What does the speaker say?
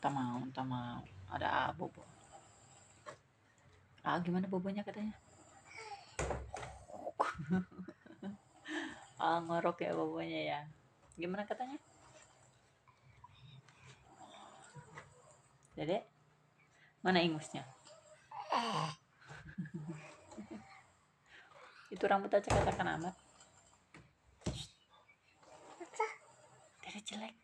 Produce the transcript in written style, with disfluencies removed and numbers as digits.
tak mau. Ada bobo. Gimana bobonya katanya? Ngorok ya bobonya ya. Gimana katanya? Dedek, mana ingusnya? Itu rambut acak-acakan amat. Dedek jelek.